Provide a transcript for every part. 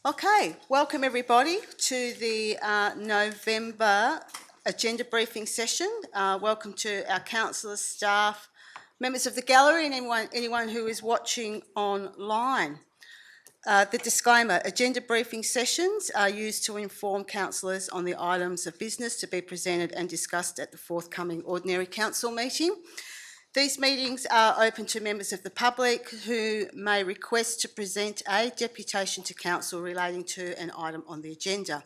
Okay, welcome everybody to the November agenda briefing session. Welcome to our councillors, staff, members of the gallery and anyone who is watching online. The disclaimer, agenda briefing sessions are used to inform councillors on the items of business to be presented and discussed at the forthcoming ordinary council meeting. These meetings are open to members of the public who may request to present a deputation to council relating to an item on the agenda.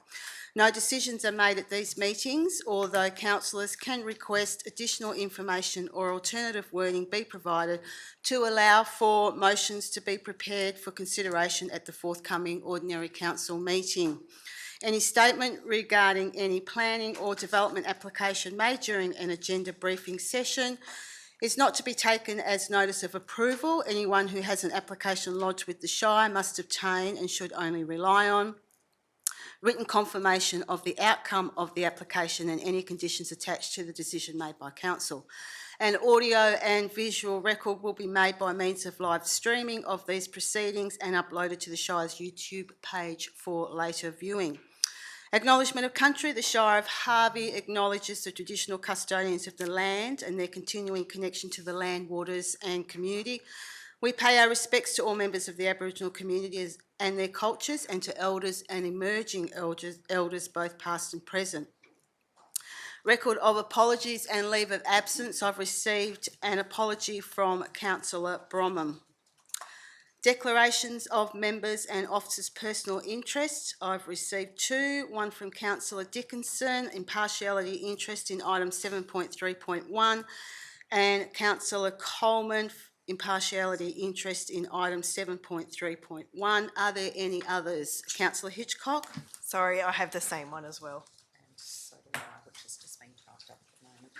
No decisions are made at these meetings, although councillors can request additional information or alternative wording be provided to allow for motions to be prepared for consideration at the forthcoming ordinary council meeting. Any statement regarding any planning or development application made during an agenda briefing session is not to be taken as notice of approval. Anyone who has an application lodged with the Shire must obtain and should only rely on written confirmation of the outcome of the application and any conditions attached to the decision made by council. An audio and visual record will be made by means of live streaming of these proceedings and uploaded to the Shire's YouTube page for later viewing. Acknowledgement of country. The Shire of Harvey acknowledges the traditional custodians of the land and their continuing connection to the land, waters and community. We pay our respects to all members of the Aboriginal communities and their cultures, and to elders and emerging elders both past and present. Record of apologies and leave of absence. I've received an apology from Councillor Bromham. Declarations of members and officers' personal interests. I've received two, one from Councillor Dickinson, impartiality interest in item 7.3.1, and Councillor Coleman, impartiality interest in item 7.3.1. Are there any others? Councillor Hitchcock? Sorry, I have the same one as well. And so do I, which is just being typed up at the moment.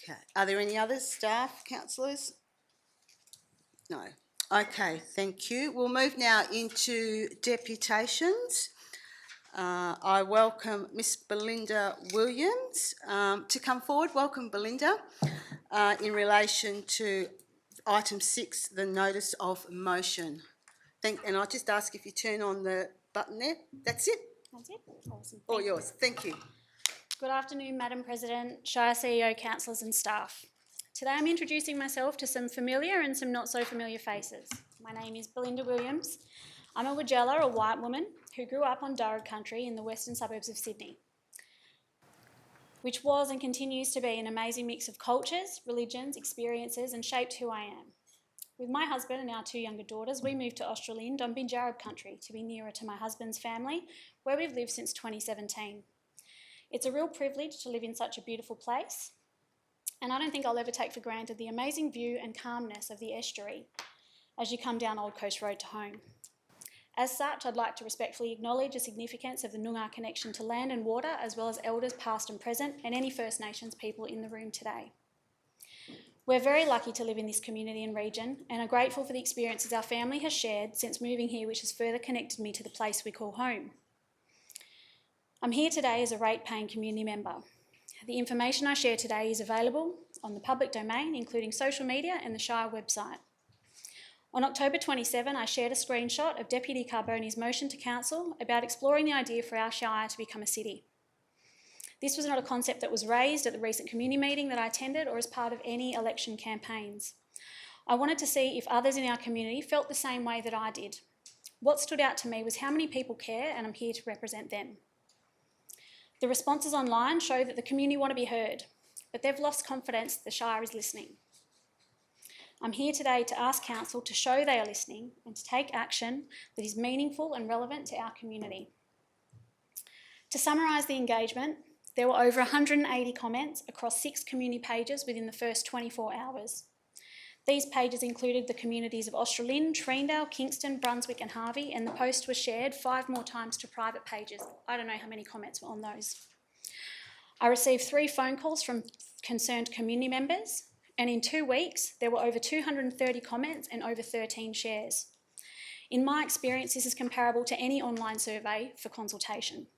Okay. Are there any others, staff, councillors? No. Okay, thank you. We'll move now into deputations. I welcome Miss Belinda Williams to come forward. Welcome, Belinda, in relation to item 6, the notice of motion. And I'll just ask if you turn on the button there. That's it? That's it. Awesome. All yours. Thank you. Good afternoon, Madam President, Shire CEO, councillors and staff. Today I'm introducing myself to some familiar and some not so familiar faces. My name is Belinda Williams. I'm a Wagella, a white woman, who grew up on Darug country in the western suburbs of Sydney, which was and continues to be an amazing mix of cultures, religions, experiences and shaped who I am. With my husband and our 2 younger daughters, we moved to Australind on Binjarab country to be nearer to my husband's family, where we've lived since 2017. It's a real privilege to live in such a beautiful place, and I don't think I'll ever take for granted the amazing view and calmness of the estuary as you come down Old Coast Road to home. As such, I'd like to respectfully acknowledge the significance of the Noongar connection to land and water, as well as elders past and present, and any First Nations people in the room today. We're very lucky to live in this community and region, and are grateful for the experiences our family has shared since moving here, which has further connected me to the place we call home. I'm here today as a rate-paying community member. The information I share today is available on the public domain, including social media and the Shire website. On October 27, I shared a screenshot of Deputy Carboni's motion to Council about exploring the idea for our Shire to become a city. This was not a concept that was raised at the recent community meeting that I attended or as part of any election campaigns. I wanted to see if others in our community felt the same way that I did. What stood out to me was how many people care, and I'm here to represent them. The responses online show that the community want to be heard, but they've lost confidence that the Shire is listening. I'm here today to ask Council to show they are listening and to take action that is meaningful and relevant to our community. To summarise the engagement, there were over 180 comments across 6 community pages within the first 24 hours. These pages included the communities of Australind, Treendale, Kingston, Brunswick and Harvey, and the post was shared 5 more times to private pages. I don't know how many comments were on those. I received 3 phone calls from concerned community members, and in 2 weeks there were over 230 comments and over 13 shares. In my experience, this is comparable to any online survey for consultation.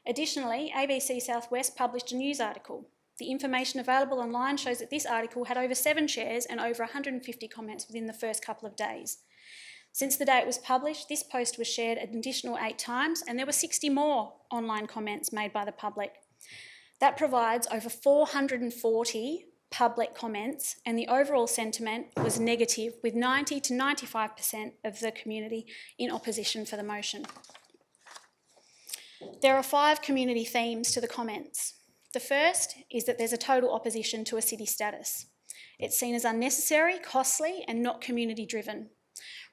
Additionally, ABC Southwest published a news article The information available online shows that this article had over 7 shares and over 150 comments within the first couple of days. Since the day it was published, this post was shared an additional 8 times, and there were 60 more online comments made by the public. That provides over 440 public comments, and the overall sentiment was negative, with 90 to 95% of the community in opposition for the motion. There are 5 community themes to the comments. The first is that there's a total opposition to a city status. It's seen as unnecessary, costly, and not community-driven.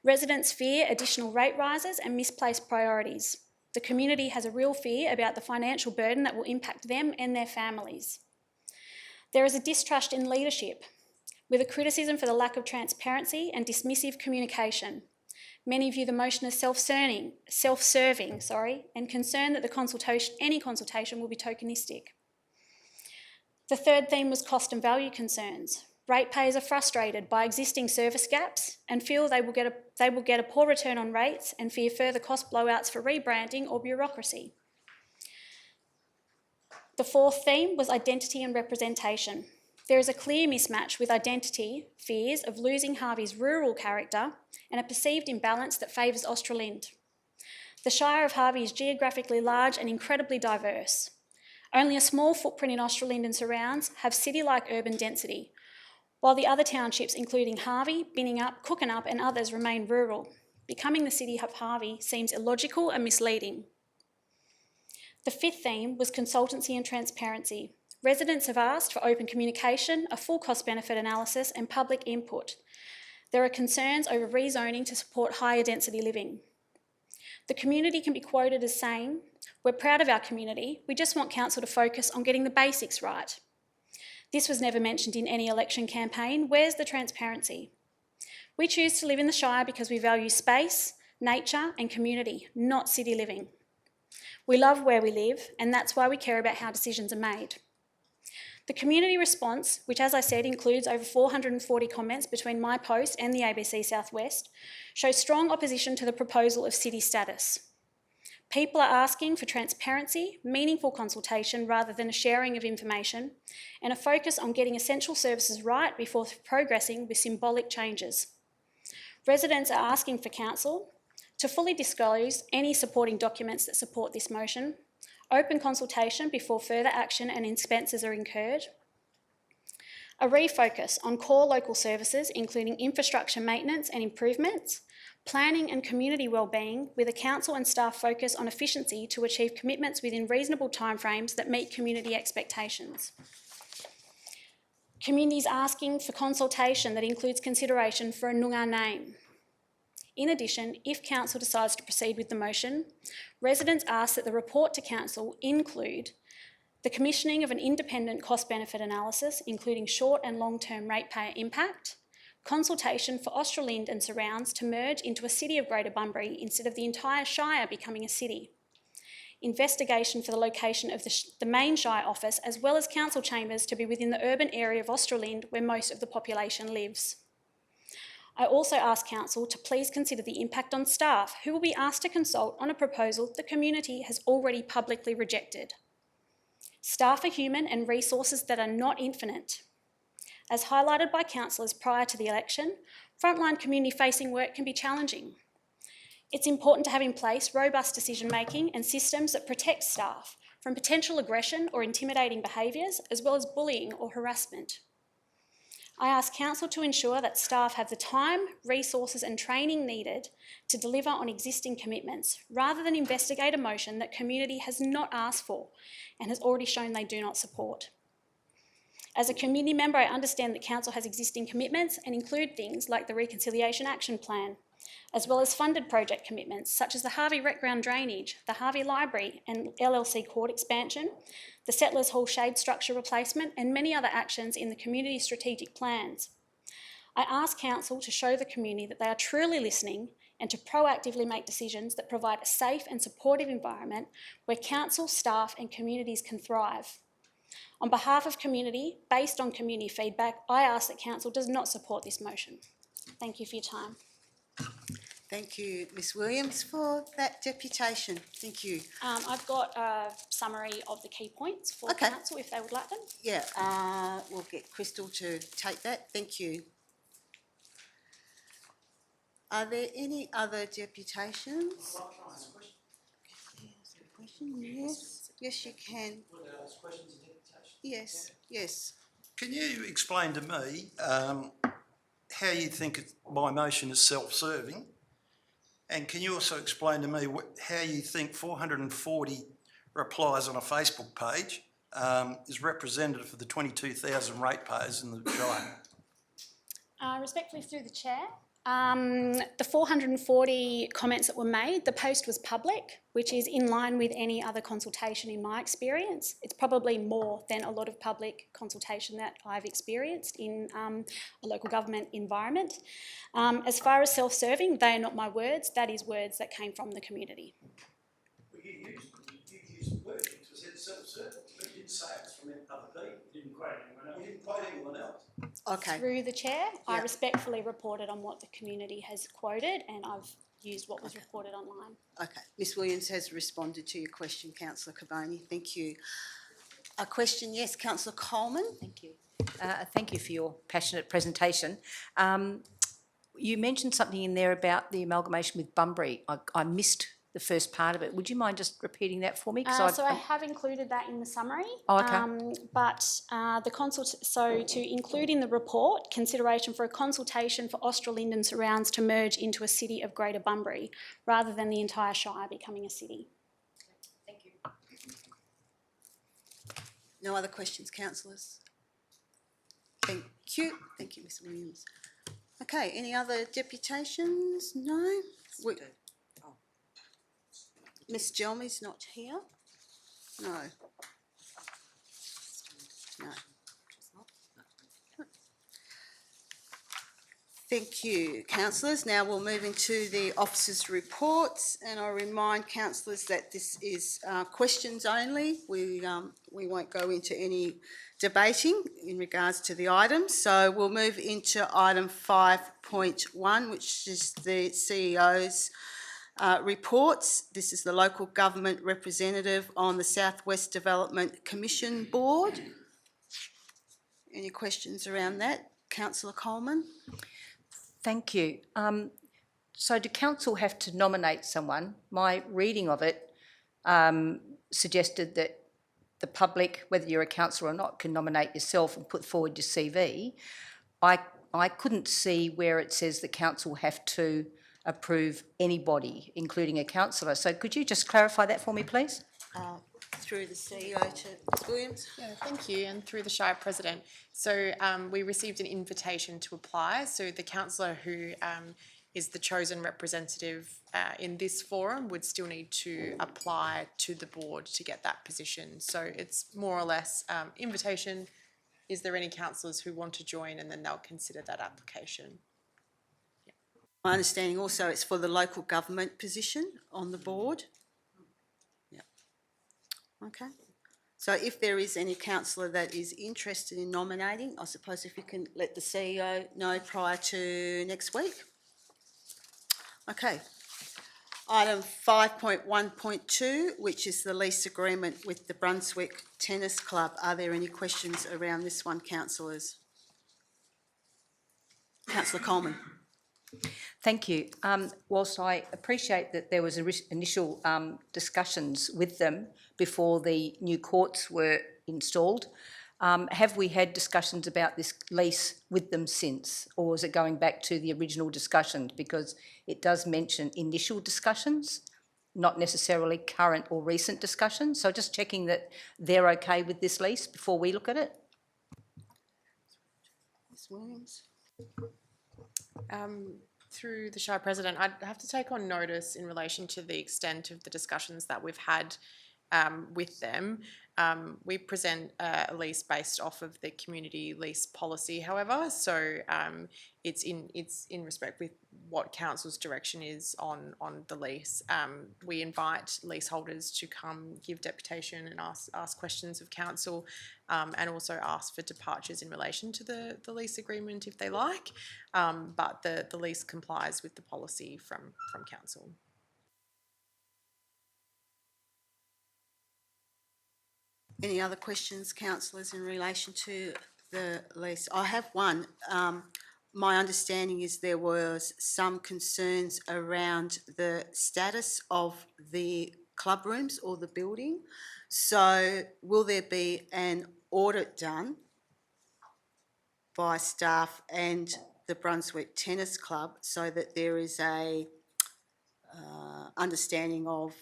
Residents fear additional rate rises and misplaced priorities. The community has a real fear about the financial burden that will impact them and their families. There is a distrust in leadership, with a criticism for the lack of transparency and dismissive communication. Many view the motion as self-serving, and concerned that any consultation will be tokenistic. The third theme was cost and value concerns. Ratepayers are frustrated by existing service gaps and feel they will get a poor return on rates and fear further cost blowouts for rebranding or bureaucracy. The fourth theme was identity and representation. There is a clear mismatch with identity fears of losing Harvey's rural character and a perceived imbalance that favours Australind. The Shire of Harvey is geographically large and incredibly diverse. Only a small footprint in Australind and surrounds have city-like urban density, while the other townships, including Harvey, Binningup, Cookanup and others, remain rural. Becoming the city of Harvey seems illogical and misleading. The fifth theme was consultancy and transparency. Residents have asked for open communication, a full cost-benefit analysis and public input. There are concerns over rezoning to support higher density living. The community can be quoted as saying, "We're proud of our community, we just want council to focus on getting the basics right." This was never mentioned in any election campaign. Where's the transparency? We choose to live in the Shire because we value space, nature and community, not city living. We love where we live, and that's why we care about how decisions are made. The community response, which as I said includes over 440 comments between my post and the ABC Southwest, shows strong opposition to the proposal of city status. People are asking for transparency, meaningful consultation rather than a sharing of information, and a focus on getting essential services right before progressing with symbolic changes. Residents are asking for council to fully disclose any supporting documents that support this motion, open consultation before further action and expenses are incurred, a refocus on core local services including infrastructure maintenance and improvements, planning and community wellbeing, with a council and staff focus on efficiency to achieve commitments within reasonable timeframes that meet community expectations. Communities asking for consultation that includes consideration for a Noongar name. In addition, if council decides to proceed with the motion, residents ask that the report to council include the commissioning of an independent cost-benefit analysis, including short and long-term ratepayer impact, consultation for Australind and surrounds to merge into a city of Greater Bunbury instead of the entire Shire becoming a city, investigation for the location of the main Shire office as well as council chambers to be within the urban area of Australind where most of the population lives. I also ask council to please consider the impact on staff who will be asked to consult on a proposal the community has already publicly rejected. Staff are human and resources that are not infinite. As highlighted by councillors prior to the election, frontline community-facing work can be challenging. It's important to have in place robust decision-making and systems that protect staff from potential aggression or intimidating behaviours, as well as bullying or harassment. I ask council to ensure that staff have the time, resources and training needed to deliver on existing commitments, rather than investigate a motion that community has not asked for and has already shown they do not support. As a community member, I understand that council has existing commitments and include things like the Reconciliation Action Plan, as well as funded project commitments such as the Harvey Rec Ground drainage, the Harvey Library and LLC Court expansion, the Settlers Hall shade structure replacement and many other actions in the community strategic plans. I ask council to show the community that they are truly listening and to proactively make decisions that provide a safe and supportive environment where council, staff and communities can thrive. On behalf of community, based on community feedback, I ask that council does not support this motion. Thank you for your time. Thank you, Ms Williams, for that deputation. Thank you. I've got a summary of the key points for Okay. council if they would like them. Yeah, we'll get Crystal to take that. Thank you. Are there any other deputations? Question? Yes, yes, you can. Yes, yes. Can you explain to me how you think my motion is self-serving? And can you also explain to me how you think 440 replies on a Facebook page is representative of the 22,000 ratepayers in the Shire? Respectfully through the chair, the 440 comments that were made, the post was public, which is in line with any other consultation in my experience. It's probably more than a lot of public consultation that I've experienced in a local government environment. As far as self-serving, they are not my words, that is words that came from the community. Well, you used words because it's self-serving, but you didn't say it's from other people. You didn't quote anyone else. You didn't quote anyone else. Okay. Through the chair, I Yeah. respectfully reported on what the community has quoted and I've used what was reported online. Okay. Ms Williams has responded to your question, Councillor Carboni. Thank you. A question, yes, Councillor Coleman. Thank you. Thank you for your passionate presentation. You mentioned something in there about the amalgamation with Bunbury. I missed the first part of it. Would you mind just repeating that for me? So I have included that in the summary. Oh, okay. So to include in the report, consideration for a consultation for Austral-Linden surrounds to merge into a city of Greater Bunbury, rather than the entire Shire becoming a city. Thank you. No other questions, councillors? Thank you. Thank you, Ms Williams. Okay, any other deputations? No? Ms Jelmy's not here? No. No. Thank you, councillors. Now we'll move into the officers' reports, and I remind councillors that this is questions only. We won't go into any debating in regards to the items. So we'll move into item 5.1, which is the CEO's reports. This is the local government representative on the South West Development Commission Board. Any questions around that? Councillor Coleman? Thank you. So do council have to nominate someone? My reading of it suggested that the public, whether you're a councillor or not, can nominate yourself and put forward your CV. I couldn't see where it says the council have to approve anybody, including a councillor. So could you just clarify that for me, please? Through the CEO to Ms Williams. Yeah, thank you, and through the Shire President. So we received an invitation to apply. So the councillor who is the chosen representative in this forum would still need to apply to the board to get that position. So it's more or less invitation. Is there any councillors who want to join, and then they'll consider that application. My understanding also it's for the local government position on the board. Yeah. Okay. So if there is any councillor that is interested in nominating, I suppose if you can let the CEO know prior to next week. Okay. Item 5.1.2, which is the lease agreement with the Brunswick Tennis Club. Are there any questions around this one, councillors? Councillor Coleman. Thank you. Whilst I appreciate that there was initial discussions with them before the new courts were installed, have we had discussions about this lease with them since, or is it going back to the original discussions? Because it does mention initial discussions, not necessarily current or recent discussions. So just checking that they're okay with this lease before we look at it. Ms Williams. Through the Shire President, I'd have to take on notice in relation to the extent of the discussions that we've had with them. We present a lease based off of the community lease policy, however, so it's in respect with what council's direction is on the lease. We invite leaseholders to come give deputation and ask questions of council, and also ask for departures in relation to the lease agreement if they like, but the lease complies with the policy from council. Any other questions, councillors, in relation to the lease? I have one. My understanding is there was some concerns around the status of the club rooms or the building. So will there be an audit done by staff and the Brunswick Tennis Club so that there is a understanding of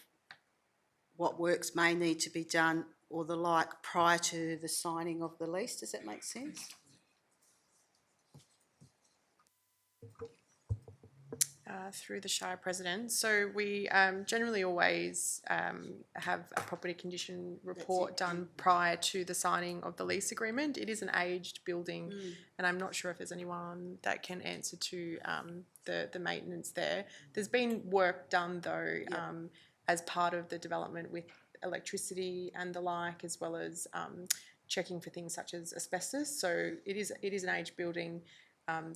what works may need to be done or the like prior to the signing of the lease? Does that make sense? Through the Shire President. So we generally always have a property condition report done prior to the signing of the lease agreement. It is an aged building, and I'm not sure if there's anyone that can answer to the maintenance there. There's been work done though as part of the development with electricity and the like, as well as checking for things such as asbestos. So it is an aged building.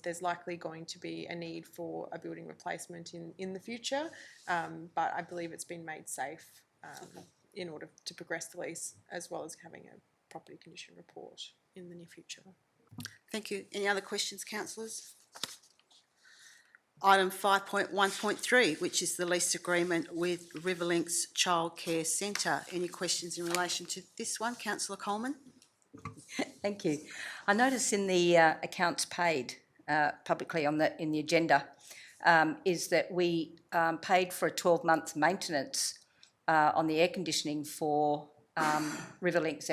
There's likely going to be a need for a building replacement in the future, but I believe it's been made safe in order to progress the lease, as well as having a property condition report in the near future. Thank you. Any other questions, councillors? Item 5.1.3, which is the lease agreement with Riverlinks Childcare Centre. Any questions in relation to this one, councillor Coleman? Thank you. I notice in the accounts paid publicly in the agenda is that we paid for a 12-month maintenance on the air conditioning for Riverlinks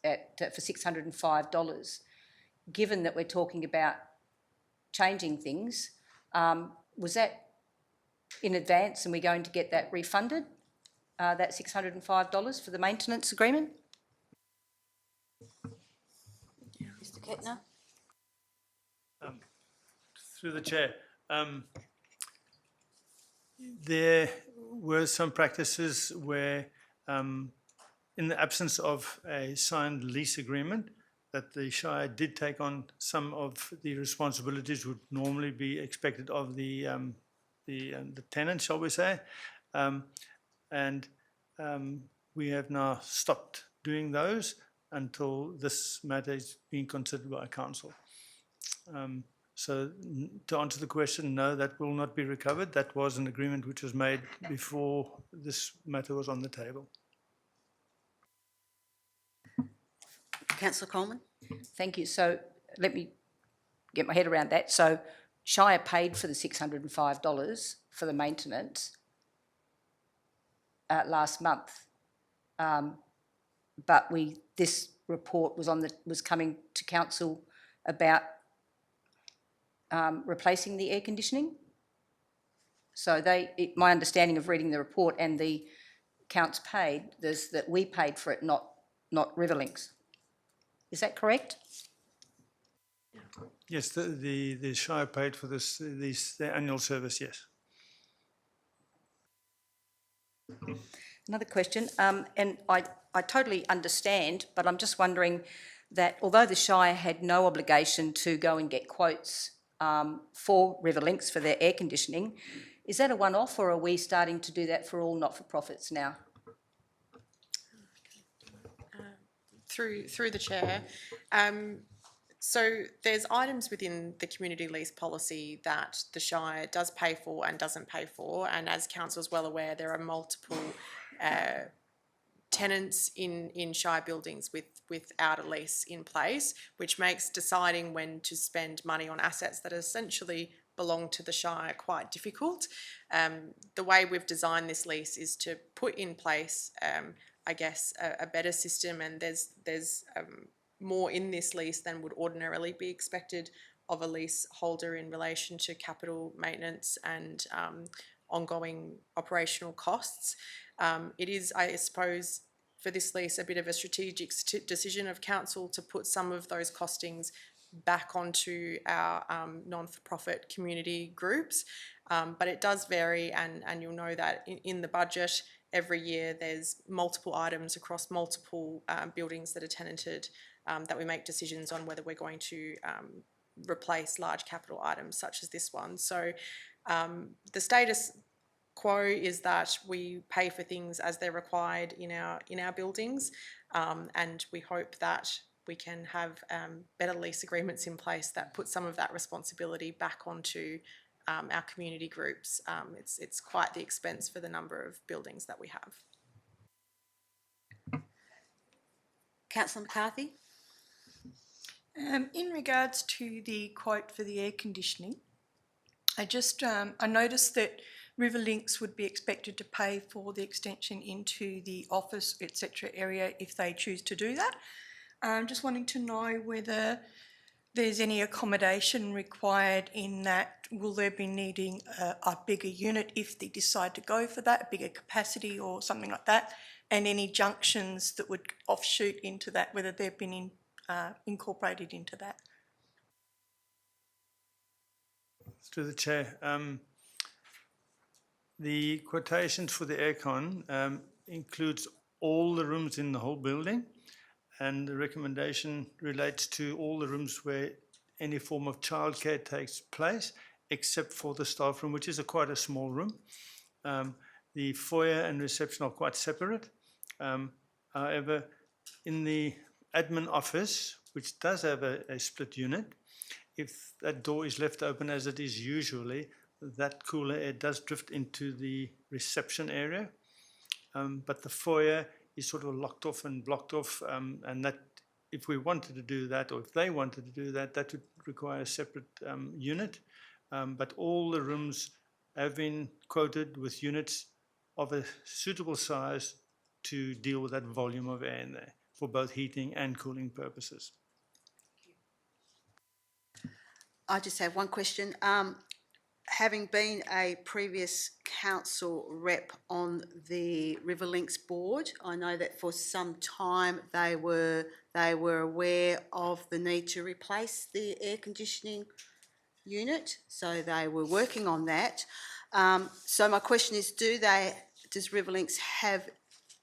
for $605. Given that we're talking about changing things, was that in advance and we're going to get that refunded, that $605 for the maintenance agreement? Mr Kettner? Through the chair, there were some practices where, in the absence of a signed lease agreement, that the Shire did take on some of the responsibilities would normally be expected of the tenant, shall we say, and we have now stopped doing those until this matter is being considered by council. So to answer the question, no, that will not be recovered. That was an agreement which was made before this matter was on the table. Councillor Coleman? Thank you. So let me get my head around that. So Shire paid for the $605 for the maintenance last month, but this report was coming to council about replacing the air conditioning. So my understanding of reading the report and the accounts paid is that we paid for it, not Riverlinks. Is that correct? Yes, the Shire paid for their annual service, yes. Another question, and I totally understand, but I'm just wondering that although the Shire had no obligation to go and get quotes for Riverlinks for their air conditioning, is that a one-off, or are we starting to do that for all not-for-profits now? Through the chair, so there's items within the community lease policy that the Shire does pay for and doesn't pay for, and as council's well aware, there are multiple tenants in Shire buildings without a lease in place, which makes deciding when to spend money on assets that essentially belong to the Shire quite difficult. The way we've designed this lease is to put in place I guess a better system, and there's more in this lease than would ordinarily be expected of a leaseholder in relation to capital maintenance and ongoing operational costs. It is, I suppose, for this lease a bit of a strategic decision of council to put some of those costings back onto our non-for-profit community groups. But it does vary, and you'll know that in the budget every year there's multiple items across multiple buildings that are tenanted that we make decisions on whether we're going to replace large capital items such as this one. So the status quo is that we pay for things as they're required in our buildings, and we hope that we can have better lease agreements in place that put some of that responsibility back onto our community groups. It's quite the expense for the number of buildings that we have. Councillor McCarthy? In regards to the quote for the air conditioning, I noticed that Riverlinks would be expected to pay for the extension into the office, etc. area if they choose to do that. I'm just wanting to know whether there's any accommodation required in that. Will they be needing a bigger unit if they decide to go for that, a bigger capacity or something like that? And any junctions that would offshoot into that, whether they've been incorporated into that? Through the chair, the quotations for the aircon includes all the rooms in the whole building, and the recommendation relates to all the rooms where any form of childcare takes place, except for the staff room, which is quite a small room. The foyer and reception are quite separate. However, in the admin office, which does have a split unit, if that door is left open as it is usually, that cooler air does drift into the reception area. But the foyer is sort of locked off and blocked off, and that if we wanted to do that, or if they wanted to do that, that would require a separate unit. But all the rooms have been quoted with units of a suitable size to deal with that volume of air in there for both heating and cooling purposes. I just have one question. Having been a previous council rep on the Riverlinks board, I know that for some time they were aware of the need to replace the air conditioning unit, so they were working on that. So my question is, does Riverlinks have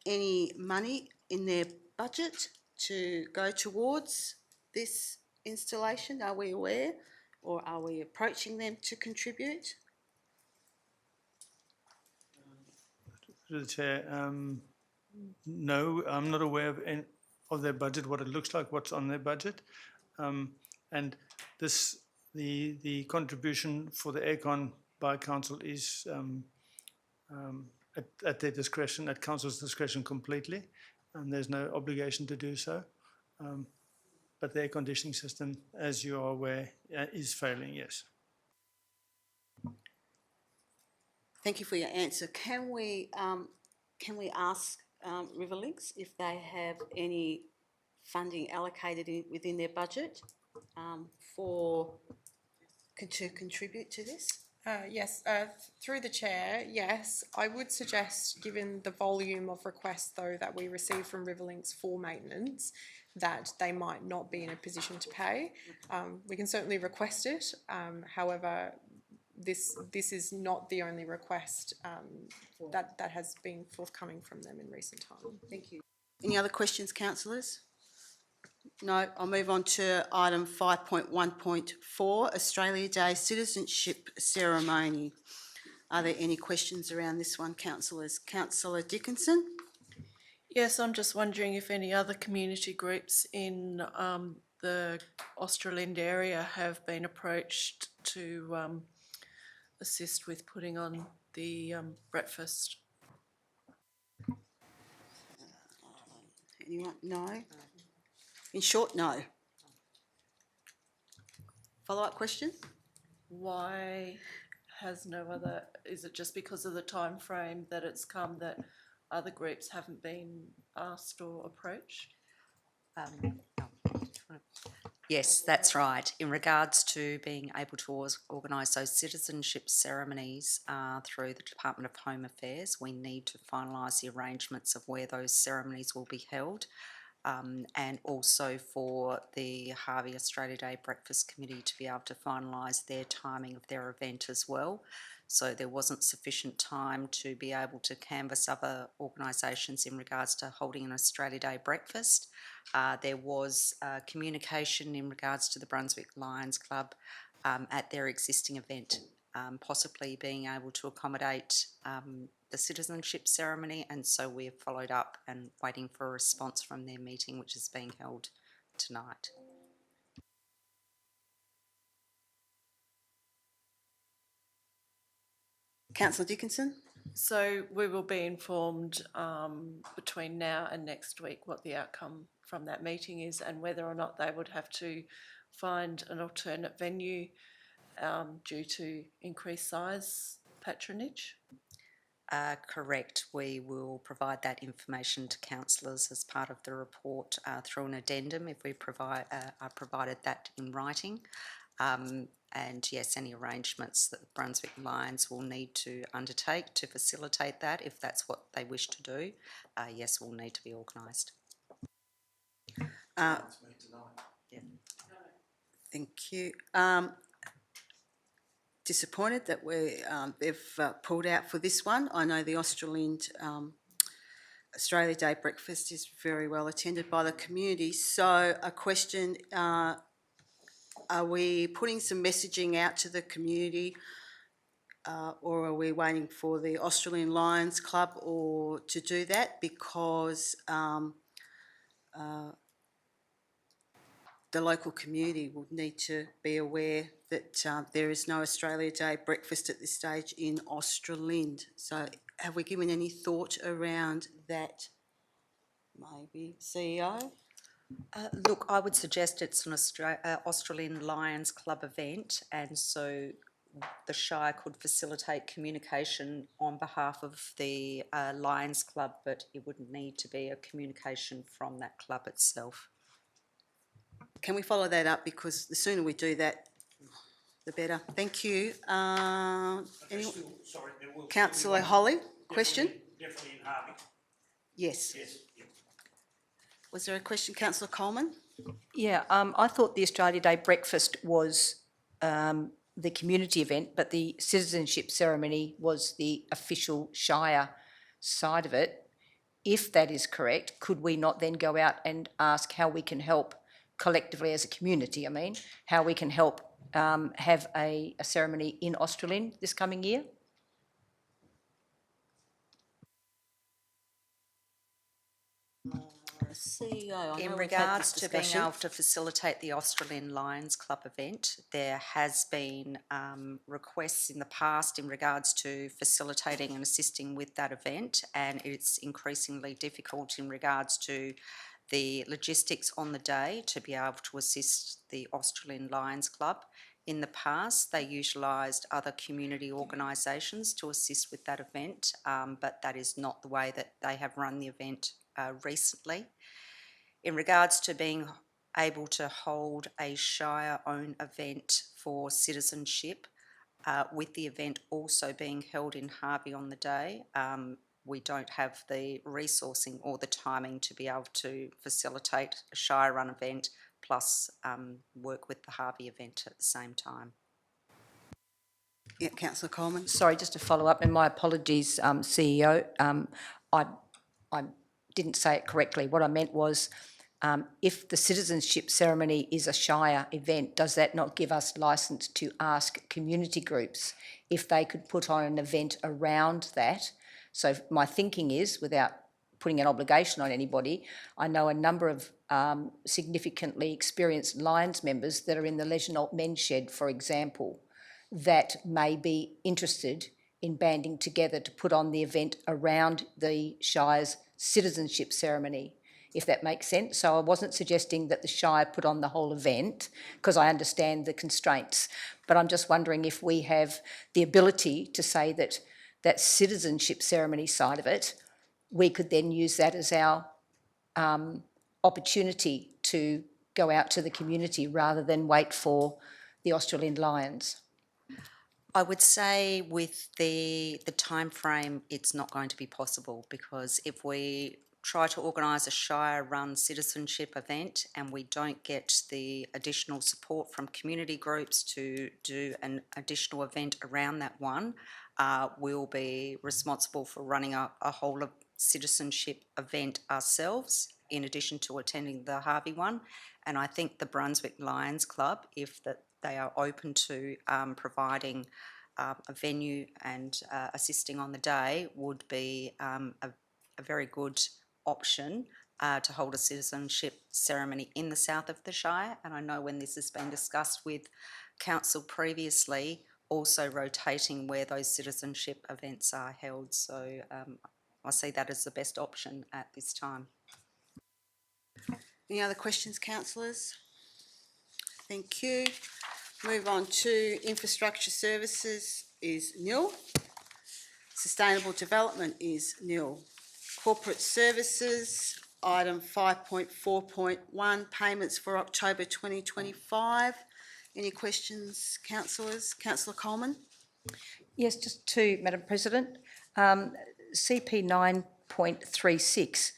any money in their budget to go towards this installation? Are we aware? Or are we approaching them to contribute? Through the chair, no, I'm not aware of their budget, what it looks like, what's on their budget. And the contribution for the aircon by council is at their discretion, at council's discretion completely, and there's no obligation to do so. But the air conditioning system, as you are aware, is failing, yes. Thank you for your answer. Can we ask Riverlinks if they have any funding allocated within their budget to contribute to this? Yes, through the chair, yes. I would suggest, given the volume of requests though that we receive from Riverlinks for maintenance, that they might not be in a position to pay. We can certainly request it. However, this is not the only request that has been forthcoming from them in recent time. Thank you. Any other questions, councillors? No, I'll move on to item 5.1.4, Australia Day Citizenship Ceremony. Are there any questions around this one, councillors? Councillor Dickinson? Yes, I'm just wondering if any other community groups in the Australand area have been approached to assist with putting on the breakfast. Anyone? No? In short, no. Follow-up question? Why has no other, is it just because of the time frame that it's come that other groups haven't been asked or approached? Yes, that's right. In regards to being able to organise those citizenship ceremonies through the Department of Home Affairs, we need to finalise the arrangements of where those ceremonies will be held. And also for the Harvey Australia Day Breakfast Committee to be able to finalise their timing of their event as well. So there wasn't sufficient time to be able to canvass other organisations in regards to holding an Australia Day breakfast. There was communication in regards to the Brunswick Lions Club at their existing event, possibly being able to accommodate the citizenship ceremony, and so we've followed up and waiting for a response from their meeting, which is being held tonight. Councillor Dickinson? So we will be informed between now and next week what the outcome from that meeting is and whether or not they would have to find an alternate venue due to increased size patronage. Correct. We will provide that information to councillors as part of the report through an addendum if we are provided that in writing. And yes, any arrangements that the Brunswick Lions will need to undertake to facilitate that, if that's what they wish to do, yes, will need to be organised. Thank you. Disappointed that they've pulled out for this one. I know the Australind Australia Day breakfast is very well attended by the community. So a question, are we putting some messaging out to the community or are we waiting for the Australian Lions Club or to do that? Because the local community would need to be aware that there is no Australia Day breakfast at this stage in Australind. So have we given any thought around that? Maybe CEO? Look, I would suggest it's an Australian Lions Club event, and so the Shire could facilitate communication on behalf of the Lions Club, but it wouldn't need to be a communication from that club itself. Can we follow that up? Because the sooner we do that, the better. Thank you. Councillor Holly, question? Definitely in Harvey. Yes. Yes. Was there a question, Councillor Coleman? Yeah, I thought the Australia Day breakfast was the community event, but the citizenship ceremony was the official Shire side of it. If that is correct, could we not then go out and ask how we can help collectively as a community, how we can help have a ceremony in Australind this coming year? CEO, In regards to being able to facilitate the Australian Lions Club event, there has been requests in the past in regards to facilitating and assisting with that event, and it's increasingly difficult in regards to the logistics on the day to be able to assist the Australian Lions Club. In the past, they utilised other community organisations to assist with that event, but that is not the way that they have run the event recently. In regards to being able to hold a Shire-owned event for citizenship, with the event also being held in Harvey on the day, we don't have the resourcing or the timing to be able to facilitate a Shire-run event plus work with the Harvey event at the same time. Yeah, Councillor Coleman. Sorry, just to follow up, and my apologies, CEO. I didn't say it correctly. What I meant was, if the citizenship ceremony is a Shire event, does that not give us licence to ask community groups if they could put on an event around that? So my thinking is, without putting an obligation on anybody, I know a number of significantly experienced Lions members that are in the Leisure Men's Shed, for example, that may be interested in banding together to put on the event around the Shire's citizenship ceremony, if that makes sense. So I wasn't suggesting that the Shire put on the whole event, because I understand the constraints, but I'm just wondering if we have the ability to say that that citizenship ceremony side of it, we could then use that as our opportunity to go out to the community rather than wait for the Australian Lions? I would say with the timeframe, it's not going to be possible, because if we try to organise a Shire-run citizenship event and we don't get the additional support from community groups to do an additional event around that one, we'll be responsible for running a whole of citizenship event ourselves, in addition to attending the Harvey one. And I think the Brunswick Lions Club, if they are open to providing a venue and assisting on the day, would be a very good option to hold a citizenship ceremony in the south of the Shire. And I know when this has been discussed with council previously, also rotating where those citizenship events are held. So I see that as the best option at this time. Any other questions, councillors? Thank you. Move on to infrastructure services is nil. Sustainable development is nil. Corporate services, item 5.4.1, payments for October 2025. Any questions, councillors? Councillor Coleman? Yes, just two, Madam President. CP 9.36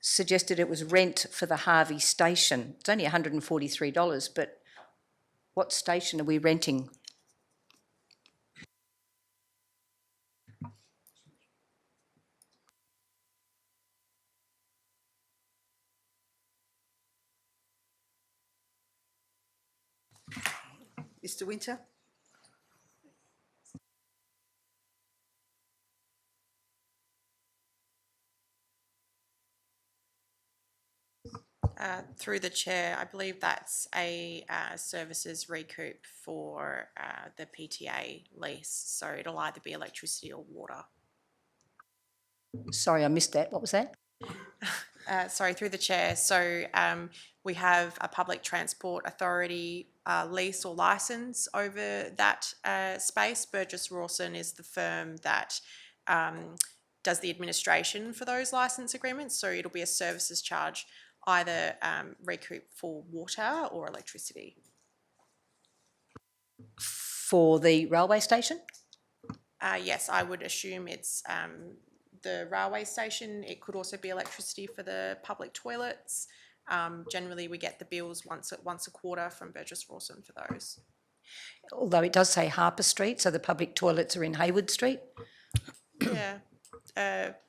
suggested it was rent for the Harvey station. It's only $143, but what station are we renting? Mr Winter? Through the chair, I believe that's a services recoup for the PTA lease. So it'll either be electricity or water. Sorry, I missed that. What was that? Sorry, through the chair. So we have a public transport authority lease or license over that space. Burgess Rawson is the firm that does the administration for those license agreements. So it'll be a services charge, either recoup for water or electricity. For the railway station? Yes, I would assume it's the railway station. It could also be electricity for the public toilets. Generally, we get the bills once a quarter from Burgess Rawson for those. Although it does say Harper Street, so the public toilets are in Hayward Street. Yeah.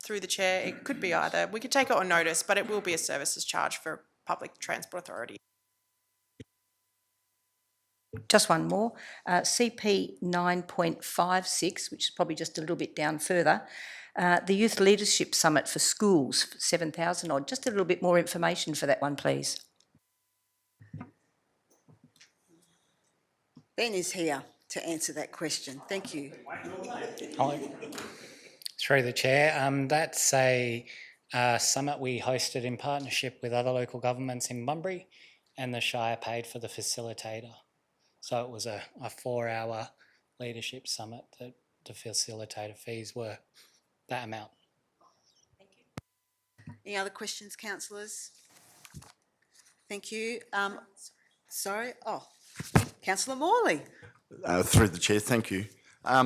Through the chair, it could be either. We could take it on notice, but it will be a services charge for public transport authority. Just one more. CP 9.56, which is probably just a little bit down further. The Youth Leadership Summit for schools, 7,000 odd. Just a little bit more information for that one, please. Ben is here to answer that question. Thank you. Hi. Through the chair, that's a summit we hosted in partnership with other local governments in Bunbury, and the Shire paid for the facilitator. So it was a 4-hour leadership summit that the facilitator fees were that amount. Thank you. Any other questions, councillors? Thank you. Sorry. Oh, Councillor Morley. Through the chair, thank you. I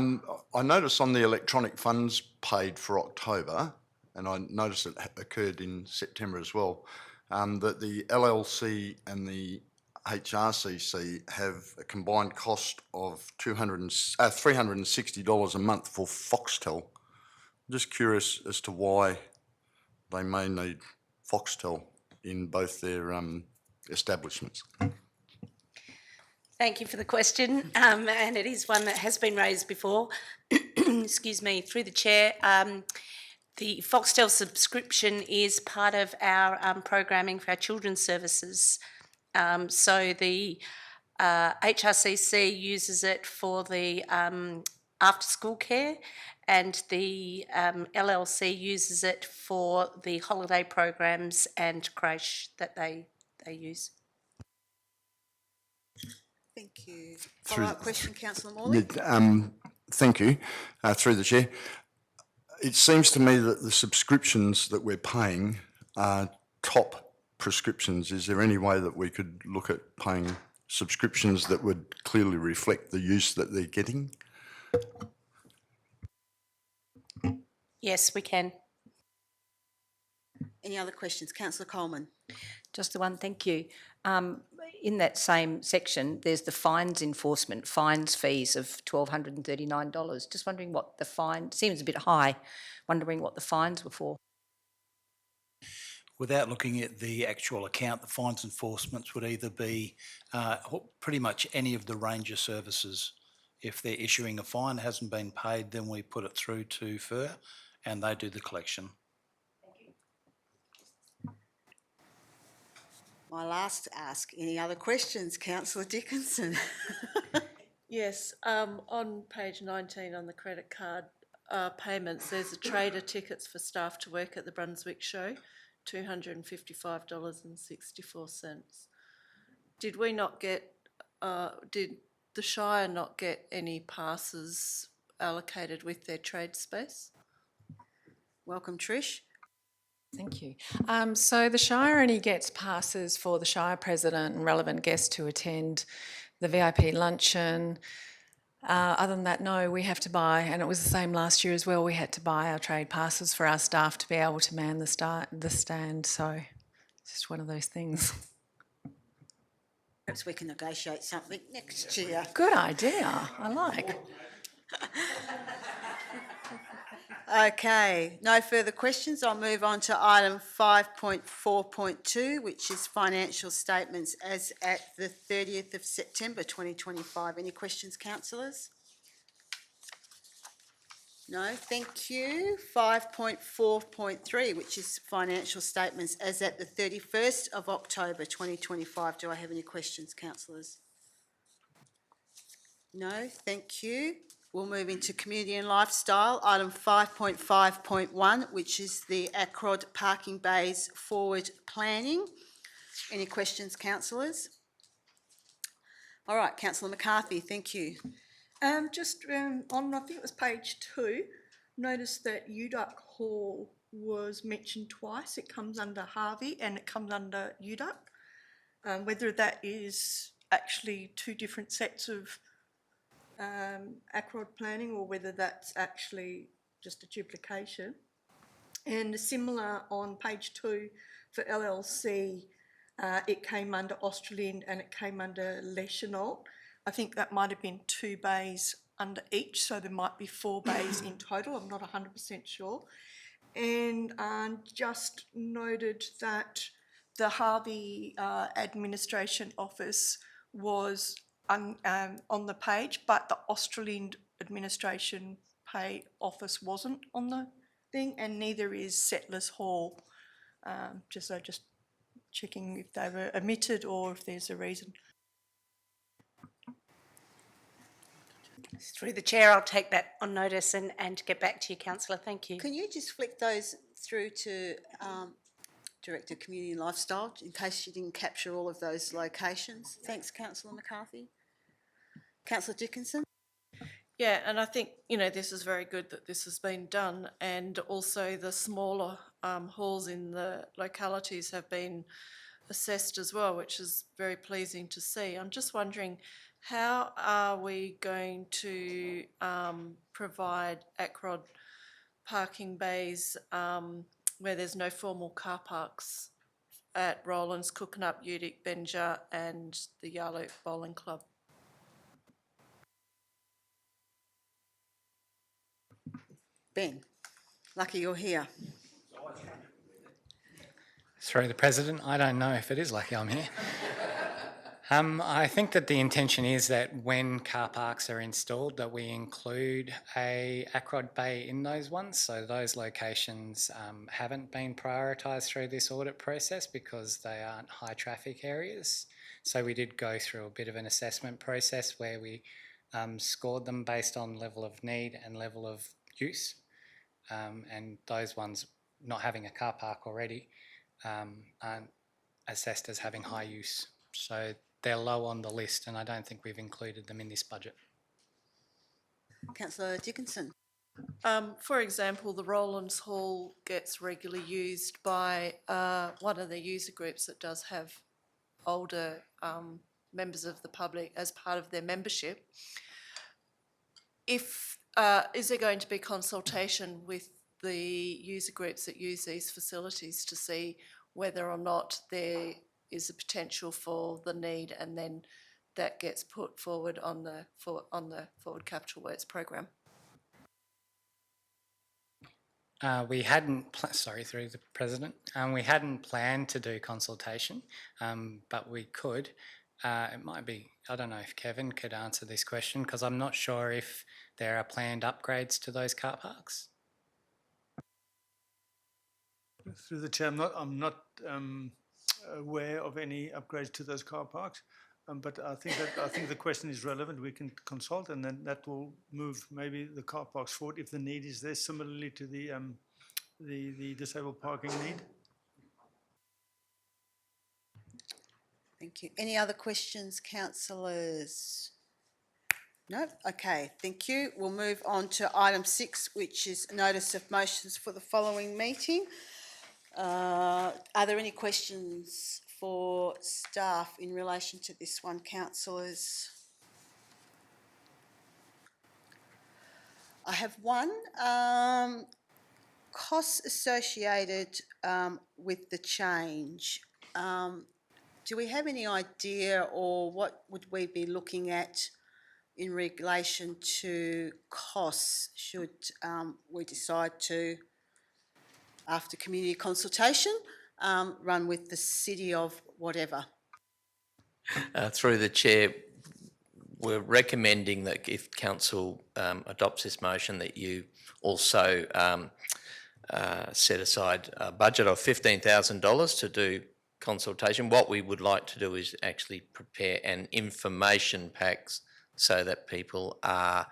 noticed on the electronic funds paid for October, and I noticed it occurred in September as well, that the LLC and the HRCC have a combined cost of $360 a month for Foxtel. I'm just curious as to why they may need Foxtel in both their establishments. Thank you for the question, and it is one that has been raised before. Excuse me, through the chair. The Foxtel subscription is part of our programming for our children's services. So the HRCC uses it for the after-school care, and the LLC uses it for the holiday programs and creche that they use. Thank you. Follow-up question, Councillor Morley. Thank you. Through the chair. It seems to me that the subscriptions that we're paying are top prescriptions, is there any way that we could look at paying subscriptions that would clearly reflect the use that they're getting? Yes, we can. Any other questions? Councillor Coleman. Just the one, thank you. In that same section, there's the fines enforcement, fines fees of $1,239. Just wondering what the fine, seems a bit high, wondering what the fines were for. Without looking at the actual account, the fines enforcements would either be pretty much any of the ranger services. If they're issuing a fine, hasn't been paid, then we put it through to FIR and they do the collection. My last ask. Any other questions? Councillor Dickinson. Yes, on page 19 on the credit card payments, there's a trader tickets for staff to work at the Brunswick show, $255.64. Did we not get, did the Shire not get any passes allocated with their trade space? Welcome, Trish. Thank you. So the Shire only gets passes for the Shire President and relevant guests to attend the VIP luncheon. Other than that, no, we have to buy, and it was the same last year as well, we had to buy our trade passes for our staff to be able to man the stand, so it's just one of those things. Perhaps we can negotiate something next year. Good idea, I like. Okay, no further questions. I'll move on to item 5.4.2, which is financial statements as at the 30th of September 2025. Any questions, councillors? No, thank you. 5.4.3, which is financial statements as at the 31st of October 2025. Do I have any questions, councillors? No, thank you. We'll move into community and lifestyle, item 5.5.1, which is the Acrod parking bays forward planning. Any questions, councillors? All right, Councillor McCarthy, thank you. Just on, I think it was page 2, notice that UDUC Hall was mentioned twice. It comes under Harvey and it comes under UDUC. Whether that is actually two different sets of Acrod planning or whether that's actually just a duplication. And similar on page 2 for LLC, it came under Australind and it came under Le Chenault. I think that might have been 2 bays under each, so there might be 4 bays in total. I'm not 100% sure. And just noted that the Harvey Administration Office was on the page, but the Australind Administration Pay Office wasn't on the thing, and neither is Settlers Hall. Just checking if they were omitted or if there's a reason. Through the chair, I'll take that on notice and get back to you, councillor. Thank you. Can you just flick those through to Director of Community and Lifestyle in case you didn't capture all of those locations? Thanks, Councillor McCarthy. Councillor Dickinson. Yeah, and I think, this is very good that this has been done, and also the smaller halls in the localities have been assessed as well, which is very pleasing to see. I'm just wondering, how are we going to provide Acrod parking bays where there's no formal car parks at Rollins, Cookanup, Udick, Benja and the Yarloop Bowling Club? Ben, lucky you're here. Through the President, I don't know if it is lucky I'm here. I think that the intention is that when car parks are installed that we include a Acrod bay in those ones. So those locations haven't been prioritised through this audit process because they aren't high traffic areas. So we did go through a bit of an assessment process where we scored them based on level of need and level of use. And those ones not having a car park already aren't assessed as having high use. So they're low on the list and I don't think we've included them in this budget. Councillor Dickinson. For example, the Rollins Hall gets regularly used by one of the user groups that does have older members of the public as part of their membership. Is there going to be consultation with the user groups that use these facilities to see whether or not there is a potential for the need, and then that gets put forward on the Forward Capital Works program? We hadn't, through the President, we hadn't planned to do consultation, but we could. It might be, I don't know if Kevin could answer this question, because I'm not sure if there are planned upgrades to those car parks. Through the chair, I'm not aware of any upgrades to those car parks, but I think the question is relevant. We can consult, and then that will move maybe the car parks forward if the need is there, similarly to the disabled parking need. Thank you. Any other questions, councillors? No? Okay, thank you. We'll move on to item 6, which is notice of motions for the following meeting. Are there any questions for staff in relation to this one, councillors? I have one. Costs associated with the change. Do we have any idea, or what would we be looking at in relation to costs should we decide to, after community consultation, run with the city of whatever? Through the chair, we're recommending that if council adopts this motion, that you also set aside a budget of $15,000 to do consultation. What we would like to do is actually prepare an information pack so that people are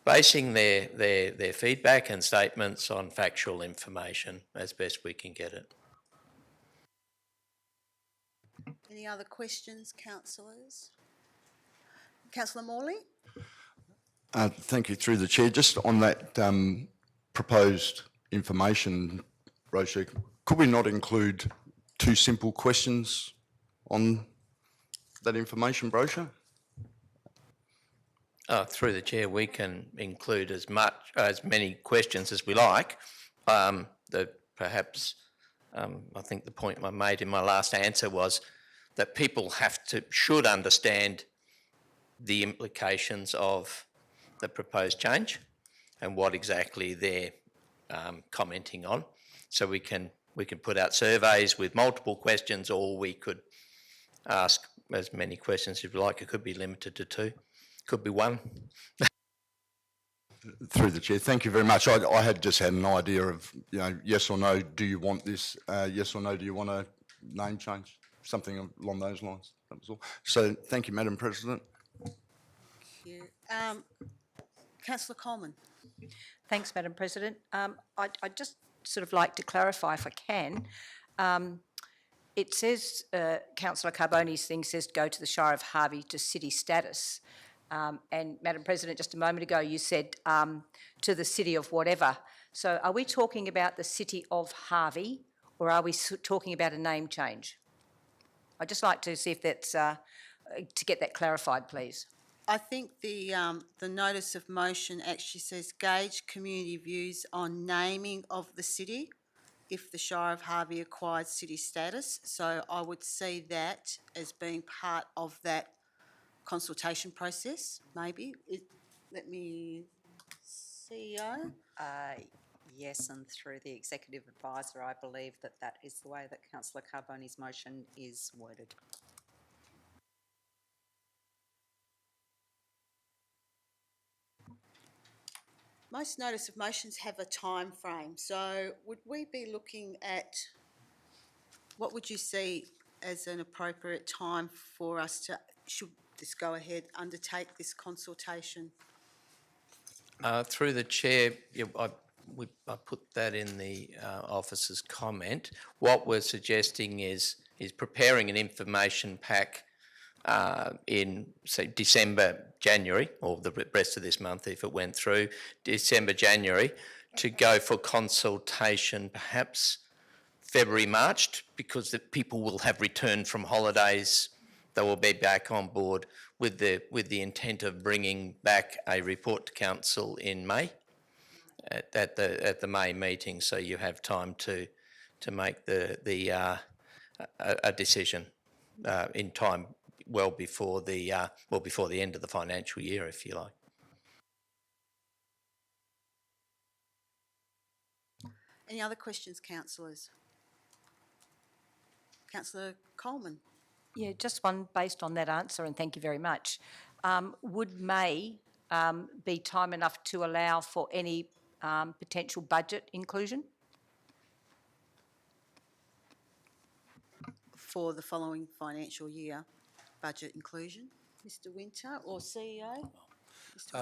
basing their feedback and statements on factual information as best we can get it. Any other questions, councillors? Councillor Morley? Thank you, through the chair. Just on that proposed information brochure, could we not include 2 simple questions on that information brochure? Through the chair, we can include as many questions as we like. I think the point I made in my last answer was that people should understand the implications of the proposed change and what exactly they're commenting on. So we can put out surveys with multiple questions, or we could ask as many questions as we like. It could be limited to 2, could be 1. Through the chair, thank you very much. I had just had an idea of, yes or no, do you want this? Yes or no, do you want a name change? Something along those lines. That was all. So thank you, Madam President. Thank you. Councillor Coleman. Thanks, Madam President. I'd just sort of like to clarify, if I can. It says, Councillor Carboni's thing says go to the Shire of Harvey to city status. And Madam President, just a moment ago you said to the city of whatever. So are we talking about the city of Harvey, or are we talking about a name change? I'd just like to see if that's, to get that clarified, please. I think the notice of motion actually says gauge community views on naming of the city if the Shire of Harvey acquired city status. So I would see that as being part of that consultation process, maybe. Let me see. Yes, and through the executive advisor, I believe that is the way that Councillor Carboni's motion is worded. Most notice of motions have a time frame, so would we be looking at, what would you see as an appropriate time for us to, should this go ahead, undertake this consultation? Through the chair, I put that in the officer's comment. What we're suggesting is preparing an information pack in, say, December, January, or the rest of this month if it went through, December, January, to go for consultation perhaps February, March, because the people will have returned from holidays. They will be back on board with the intent of bringing back a report to council in May at the May meeting, so you have time to make a decision in time well before the end of the financial year, if you like. Any other questions, councillors? Councillor Coleman. Yeah, just one based on that answer, and thank you very much. Would May be time enough to allow for any potential budget inclusion? For the following financial year, budget inclusion, Mr Winter or CEO?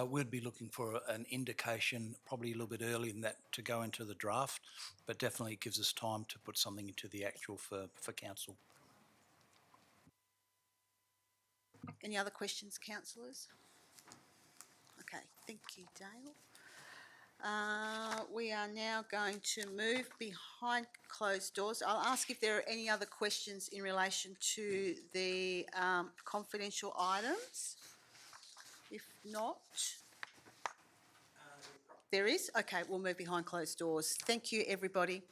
We'd be looking for an indication, probably a little bit earlier than that, to go into the draft, but definitely it gives us time to put something into the actual for council. Any other questions, councillors? Okay, thank you, Dale. We are now going to move behind closed doors. I'll ask if there are any other questions in relation to the confidential items. If not, there is? Okay, we'll move behind closed doors. Thank you, everybody.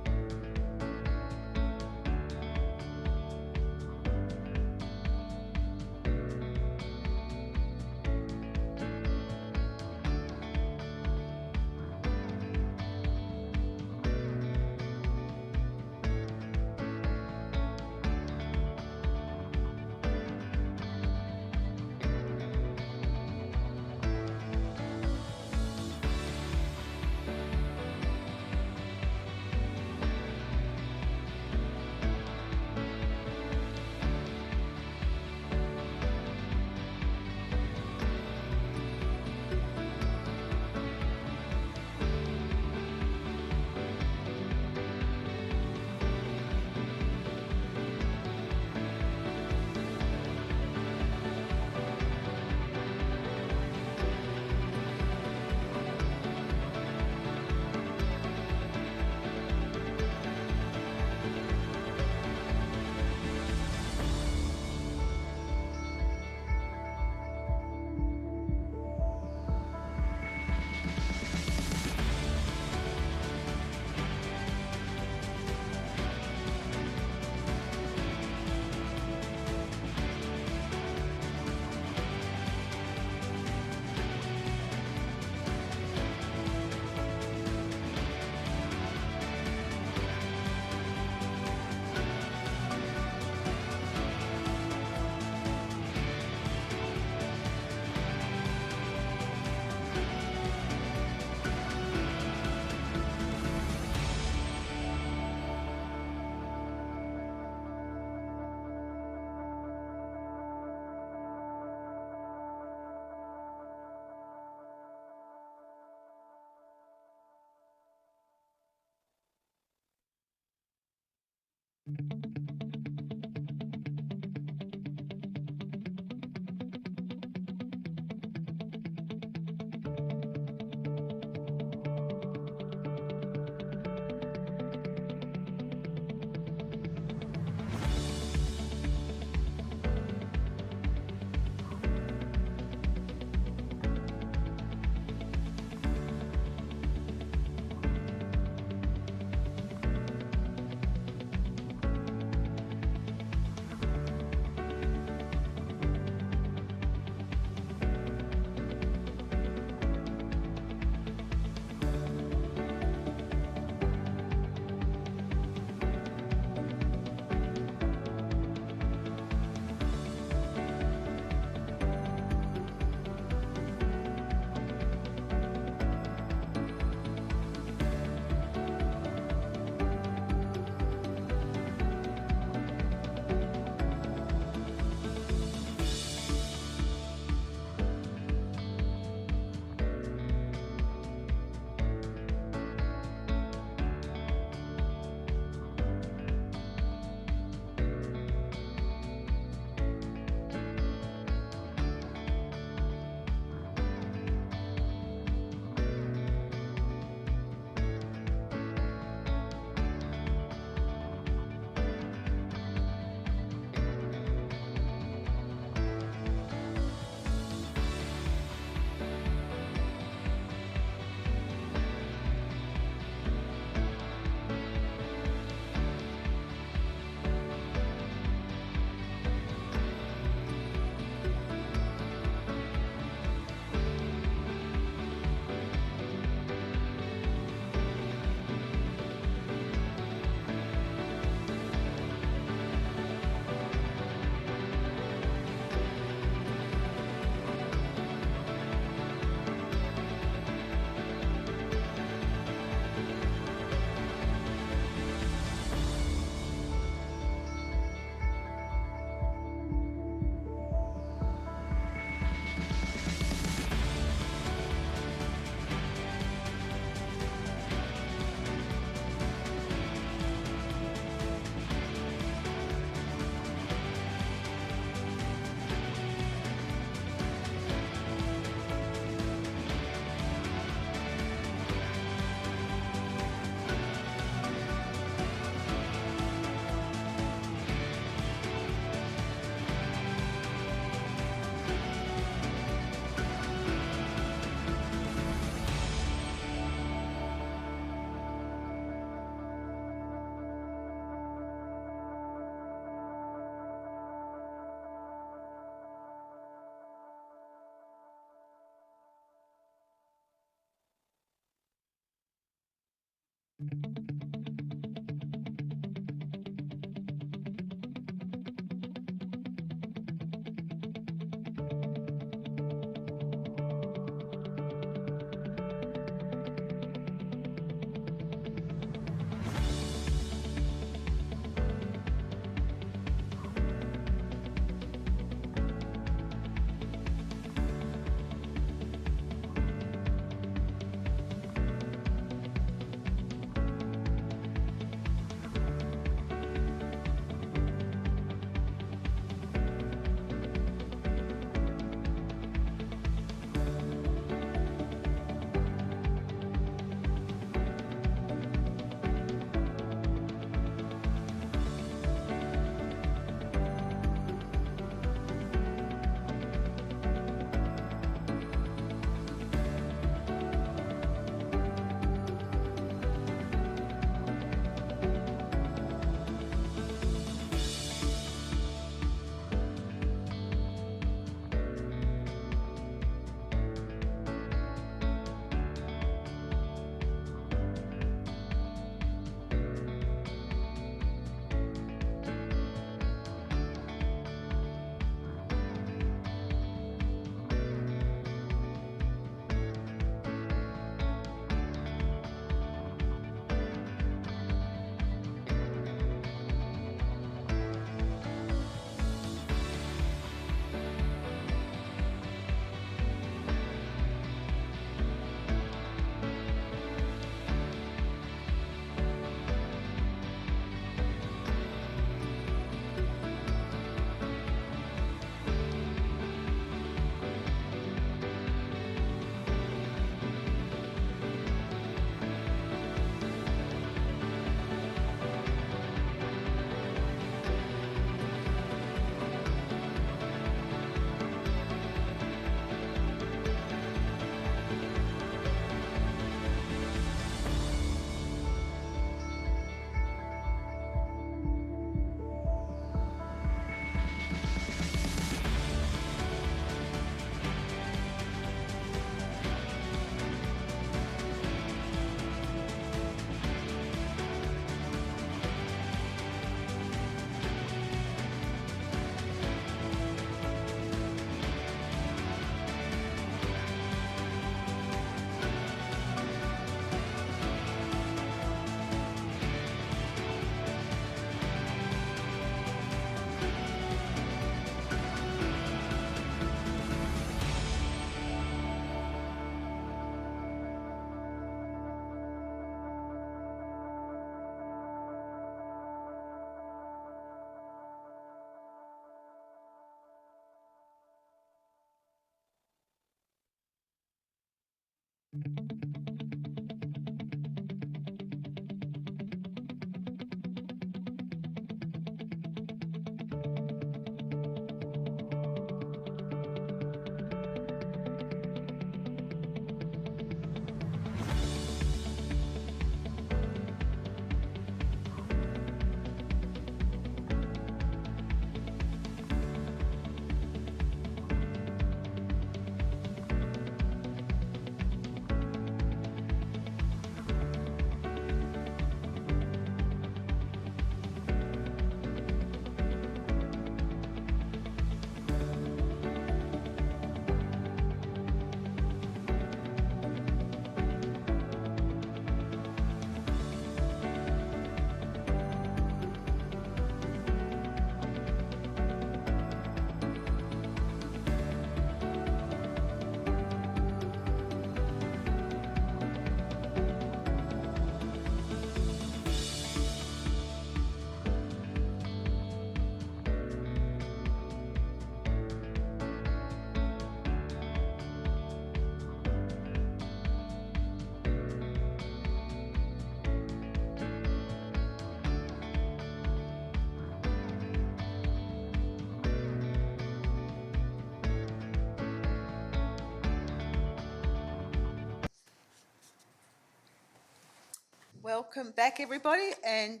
Welcome back, everybody, and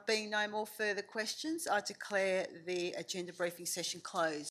being no more further questions, I declare the agenda briefing session closed.